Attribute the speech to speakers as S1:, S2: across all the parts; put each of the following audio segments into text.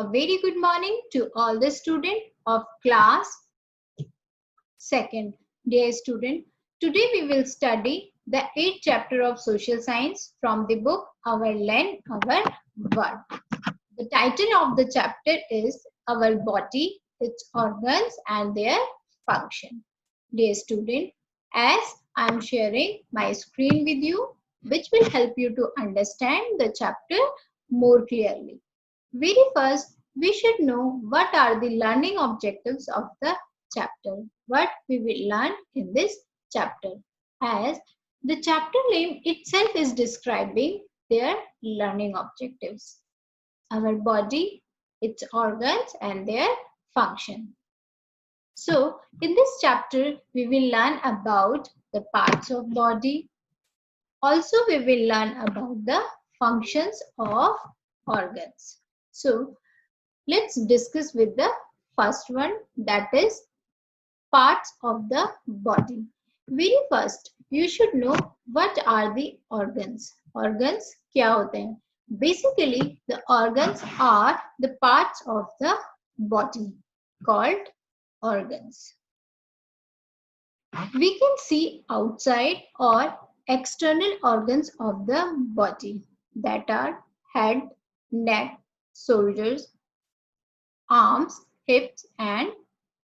S1: A very good morning to all the students of class 2nd. Dear student, today we will study the 8th chapter of social science from the book Our Land, Our World. The title of the chapter is Our Body, Its Organs and Their Function. Dear student, as I am sharing my screen with you, which will help you to understand the chapter more clearly. Very first, we should know what are the learning objectives of the chapter. What we will learn in this chapter. As the chapter name itself is describing their learning objectives. Our body, its organs and their function. So, in this chapter, we will learn about the parts of body. Also, we will learn about the functions of organs. So, let's discuss with the first one, that is parts of the body. Very first, you should know what are the organs. Organs क्या होते हैं? Basically, the organs are the parts of the body called organs. We can see outside or external organs of the body that are head, neck, shoulders, arms, hips and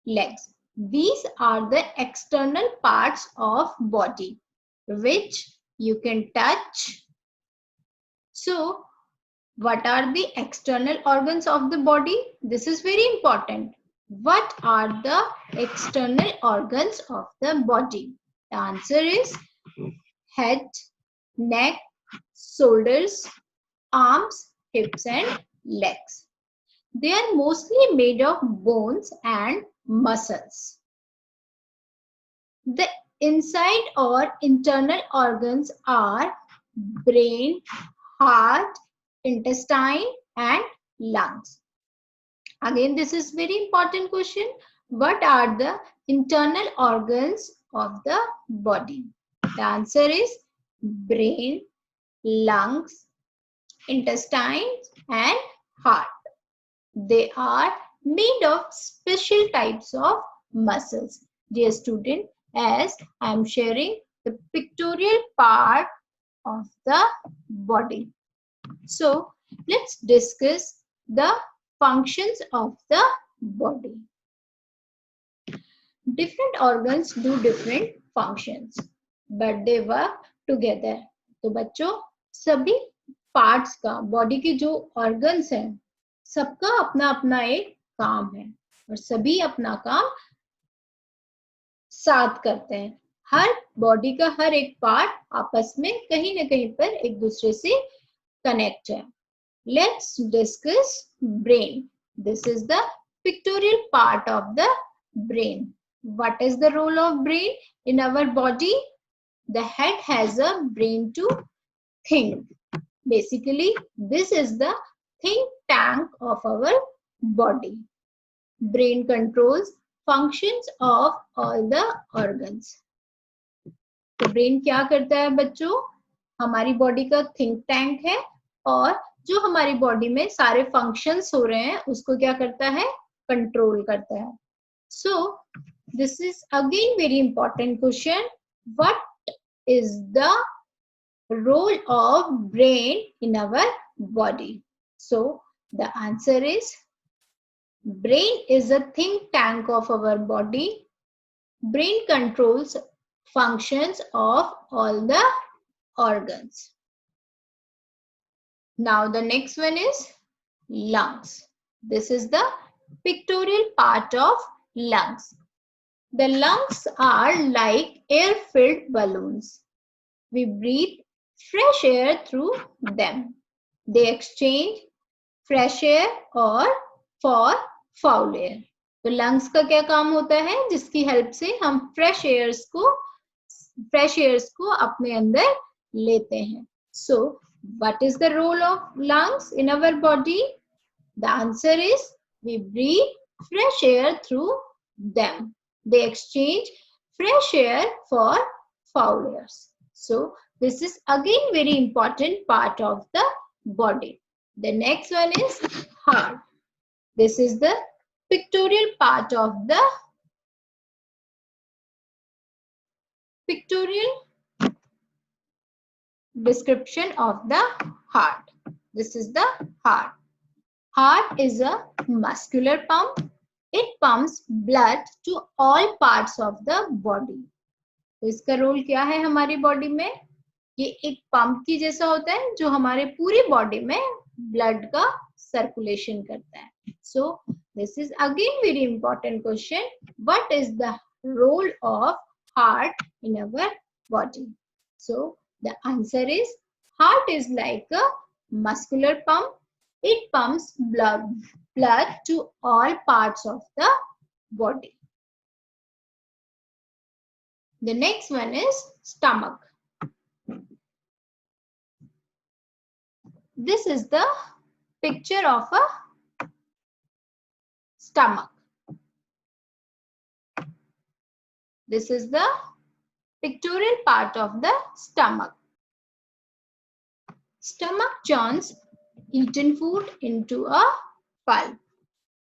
S1: legs. These are the external parts of body which you can touch. So, what are the external organs of the body? This is very important. What are the external organs of the body? The answer is head, neck, shoulders, arms, hips and legs. They are mostly made of bones and muscles. The inside or internal organs are brain, heart, intestine and lungs. Again, this is very important question. What are the internal organs of the body? The answer is brain, lungs, intestines and heart. They are made of special types of muscles. Dear student, as I am sharing the pictorial part of the body. So, let's discuss the functions of the body. Different organs do different functions, but they work together. तो बच्चों, सभी parts का, body के जो organs हैं, सबका अपना अपना एक काम है और सभी अपना काम साथ करते हैं. हर बॉडी का हर एक पार्ट आपस में कहीं ना कहीं पर एक दूसरे से कनेक्ट है. Let's discuss brain. This is the pictorial part of the brain. What is the role of brain in our body? The head has a brain to think. Basically, this is the think tank of our body. Brain controls functions of all the organs. तो brain क्या करता है बच्चों? हमारी body का think tank है और जो हमारी बॉडी में सारे फंक्शंस हो रहे हैं उसको क्या करता है? कंट्रोल करता है. So this is again very important question. What is the role of brain in our body? So the answer is brain is a think tank of our body. Brain controls functions of all the organs. Now the next one is lungs. This is the pictorial part of lungs. The lungs are like air-filled balloons. We breathe fresh air through them. They exchange fresh air or for foul air. तो lungs का क्या काम होता है जिसकी help से हम fresh years को अपने अंदर लेते हैं. So what is the role of lungs in our body? The answer is we breathe fresh air through them. They exchange fresh air for foul airs. So this is again very important part of the body. The next one is heart. This is the pictorial part of the pictorial description of the heart. This is the heart. Heart is a muscular pump. It pumps blood to all parts of the body. तो इसका role क्या है हमारी body में? ये एक pump की जैसा होता है जो हमारे पूरी बॉडी में ब्लड का सर्कुलेशन करता है. So this is again very important question. What is the role of heart in our body? So the answer is heart is like a muscular pump. It pumps blood to all parts of the body. The next one is stomach. This is the picture of a stomach. This is the pictorial part of the stomach. Stomach churns eaten food into a pulp.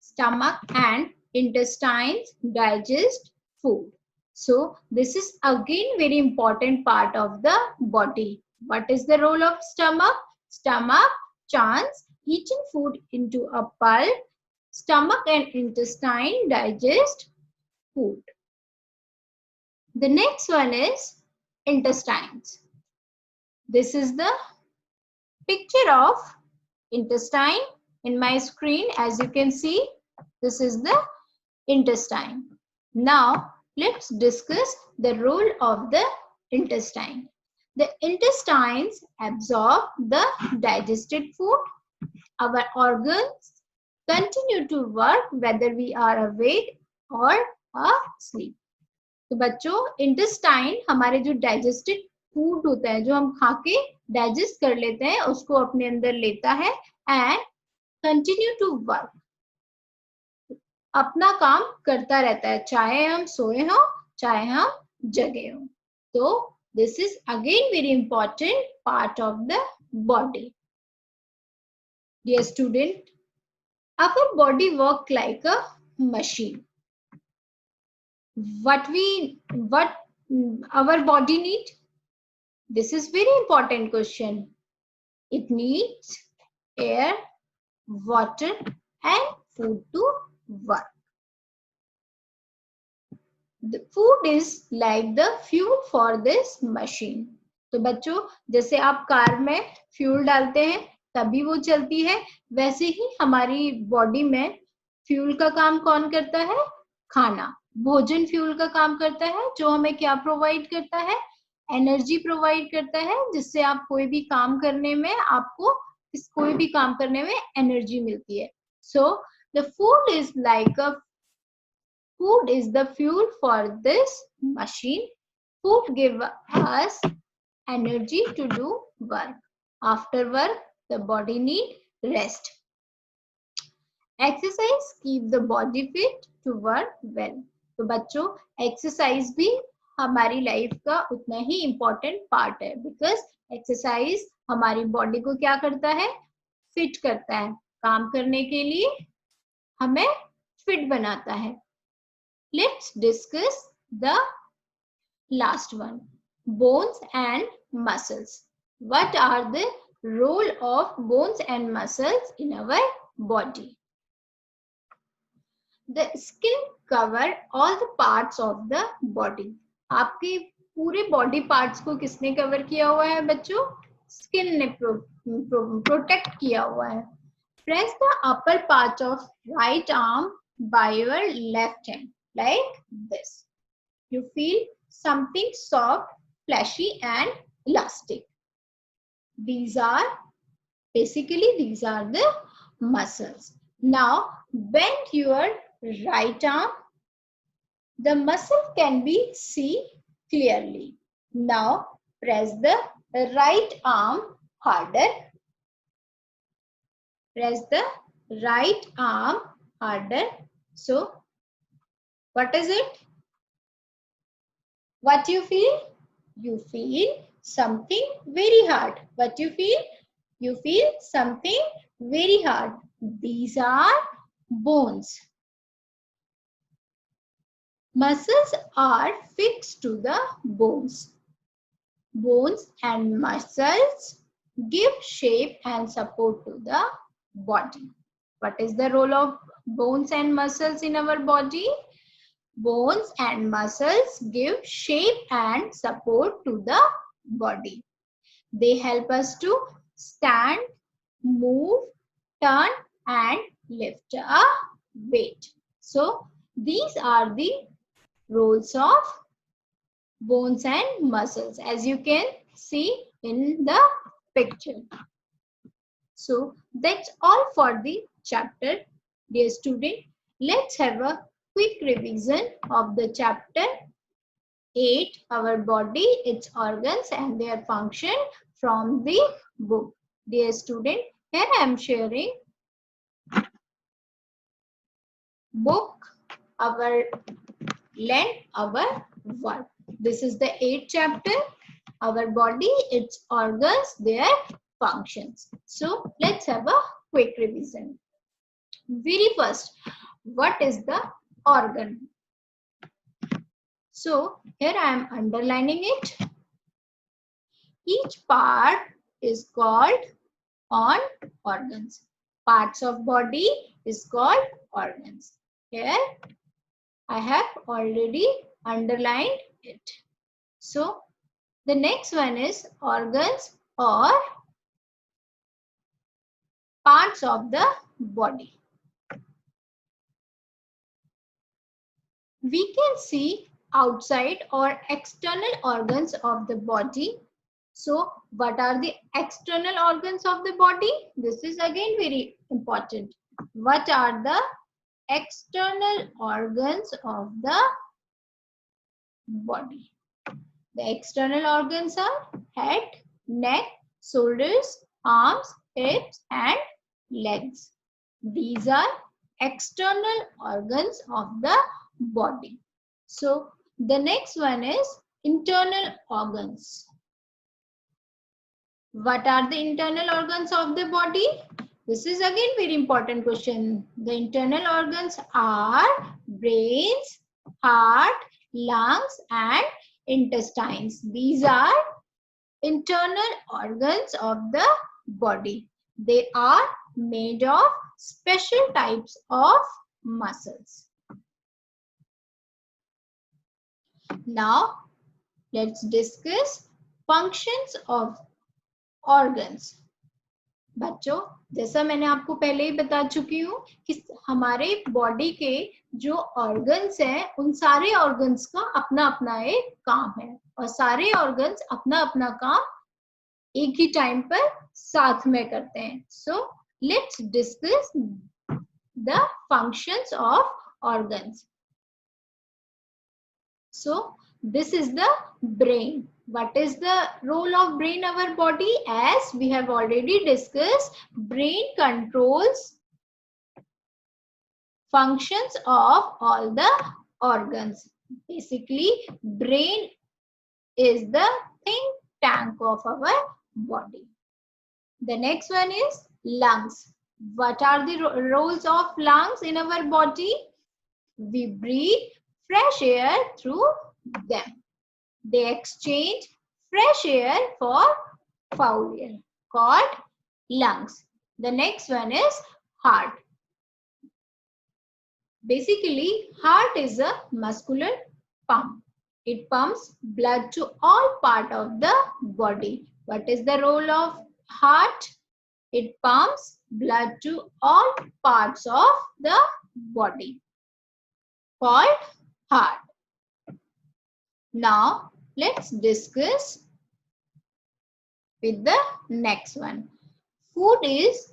S1: Stomach and intestines digest food. So this is again very important part of the body. What is the role of stomach? Stomach churns eaten food into a pulp. Stomach and intestine digest food. The next one is intestines. This is the picture of intestine in my screen. As you can see, this is the intestine. Now let's discuss the role of the intestine. The intestines absorb the digested food. Our organs continue to work whether we are awake or asleep. तो बच्चों intestine हमारे जो digested food होता है जो हम खा के डाइजेस्ट कर लेते हैं उसको अपने अंदर लेता है एंड कंटिन्यू टू वर्क, अपना काम करता रहता है चाहे हम सोए हो चाहे हम जगे हो. तो this is again very important part of the body. Dear student, our body work like a machine. What our body need? This is very important question. It needs air, water and food to work. The food is like the fuel for this machine. तो बच्चों जैसे आप car में fuel डालते हैं तभी वो चलती है, वैसे ही हमारी बॉडी में फ्यूल का काम कौन करता है? खाना. भोजन फ्यूल का काम करता है जो हमें क्या प्रोवाइड करता है? एनर्जी प्रोवाइड करता है जिससे आप कोई भी काम करने में आपको कोई भी काम करने में एनर्जी मिलती है. So the food is like a food is the fuel for this machine. Food give us energy to do work. After work, the body need rest. Exercise keep the body fit to work well. तो बच्चों exercise भी हमारी life का उतना ही important part है because exercise हमारी body को क्या करता है? फिट करता है. काम करने के लिए हमें फिट बनाता है. Let's discuss the last one, bones and muscles. What are the role of bones and muscles in our body? The skin cover all the parts of the body. आपके पूरे बॉडी पार्ट्स को किसने cover किया हुआ है बच्चों? Skin ने protect किया हुआ है. Press the upper part of right arm by your left hand. Like this. You feel something soft, fleshy and elastic. These are the muscles. Now bend your right arm. The muscle can be seen clearly. Now press the right arm harder. Press the right arm harder. So what is it? What you feel? You feel something very hard. What you feel? You feel something very hard. These are Bones. Muscles are fixed to the bones. Bones and muscles give shape and support to the body. What is the role of bones and muscles in our body? Bones and muscles give shape and support to the body. They help us to stand, move, turn and lift a weight. So these are the roles of bones and muscles, as you can see in the picture. So that's all for the chapter. Dear student, let's have a quick revision of the chapter 8, our body, its organs and their function from the book. Dear student, here I am sharing book, our length, our work. This is the 8th chapter, our body, its organs, their functions. So let's have a quick revision. Very first, what is the organ? So here I am underlining it. Each part is called on organs. Parts of body is called organs. Here I have already underlined it. So the next one is organs or parts of the body. We can see outside or external organs of the body. So what are the external organs of the body? This is again very important. What are the external organs of the body? The external organs are head, neck, shoulders, arms, hips and legs. These are external organs of the body. So the next one is internal organs. What are the internal organs of the body? This is again very important question. The internal organs are brains, heart, lungs and intestines. These are internal organs of the body. They are made of special types of muscles. Now let's discuss functions of organs. बच्चों, जैसा मैंने आपको पहले ही बता चुकी हूँ कि हमारे बॉडी के जो ऑर्गन्स हैं उन सारे ऑर्गन्स का अपना अपना एक काम है और सारे ऑर्गन्स अपना अपना काम एक ही टाइम पर साथ में करते हैं. So let's discuss the functions of organs. So this is the brain. What is the role of brain in our body? As we have already discussed, brain controls functions of all the organs. Basically, brain is the think tank of our body. The next one is lungs. What are the roles of lungs in our body? We breathe fresh air through them. They exchange fresh air for foul air, called lungs. The next one is heart. Basically, heart is a muscular pump. It pumps blood to all parts of the body. What is the role of heart? It pumps blood to all parts of the body, called heart. Now let's discuss with the next one. Food is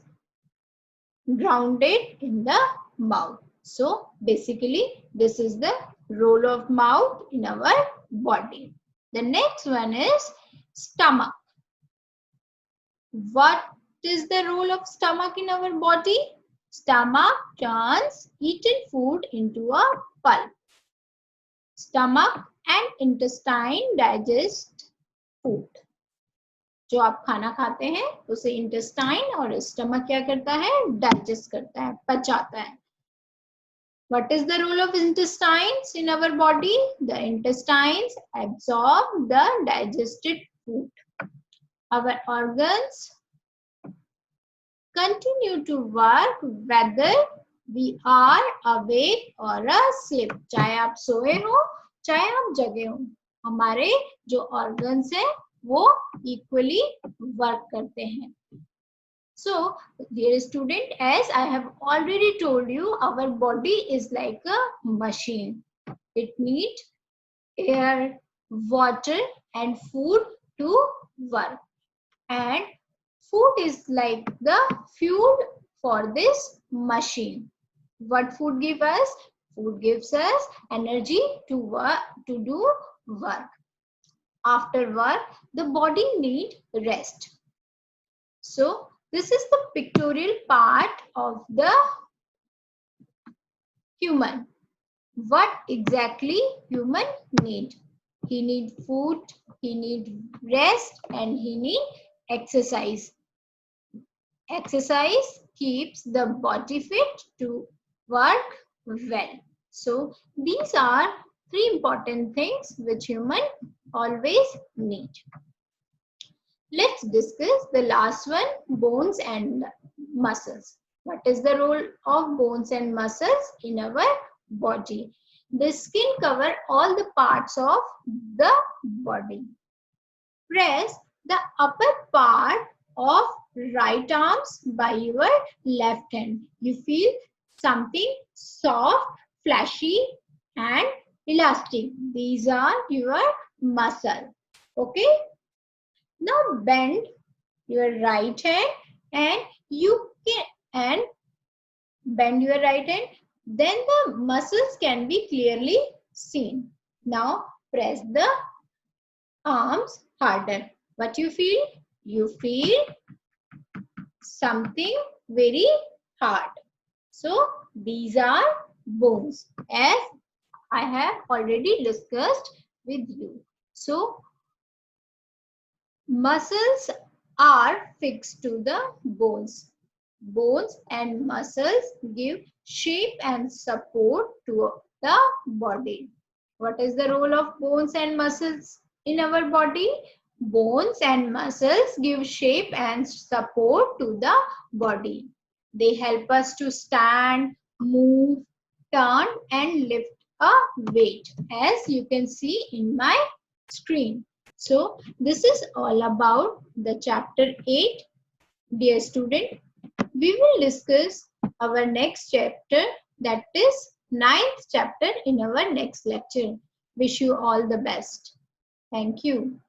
S1: grounded in the mouth. So basically this is the role of mouth in our body. The next one is stomach. What is the role of stomach in our body? Stomach turns eaten food into a pulp. Stomach and intestine digest food. जो आप खाना खाते हैं उसे intestine और stomach क्या करता है? डाइजेस्ट करता है, पचाता है. What is the role of intestines in our body? The intestines absorb the digested food. Our organs continue to work whether we are awake or asleep. चाहे आप सोए हो, चाहे आप जगे हो, हमारे जो organs हैं, वो equally work करते हैं. So, dear student, as I have already told you, our body is like a machine. It needs air, water, and food to work. And food is like the fuel for this machine. What food gives us? Food gives us energy to work, to do work. After work, the body needs rest. So, this is the pictorial part of the human. What exactly human need? He need food, he need rest, and he need exercise. Exercise keeps the body fit to work well. So these are three important things which human always need. Let's discuss the last one, bones and muscles. What is the role of bones and muscles in our body? The skin cover all the parts of the body. Press the upper part of right arms by your left hand. You feel something soft, fleshy and elastic. These are your muscle. Okay. Now bend your right hand and you can bend your right hand. Then the muscles can be clearly seen. Now press the arms harder. What you feel? You feel something very hard. So these are bones, as I have already discussed with you. So muscles are fixed to the bones. Bones and muscles give shape and support to the body. What is the role of bones and muscles in our body? Bones and muscles give shape and support to the body. They help us to stand, move, turn and lift a weight, as you can see in my screen. So this is all about the chapter 8. Dear student, we will discuss our next chapter, that is 9th chapter, in our next lecture. Wish you all the best. Thank you.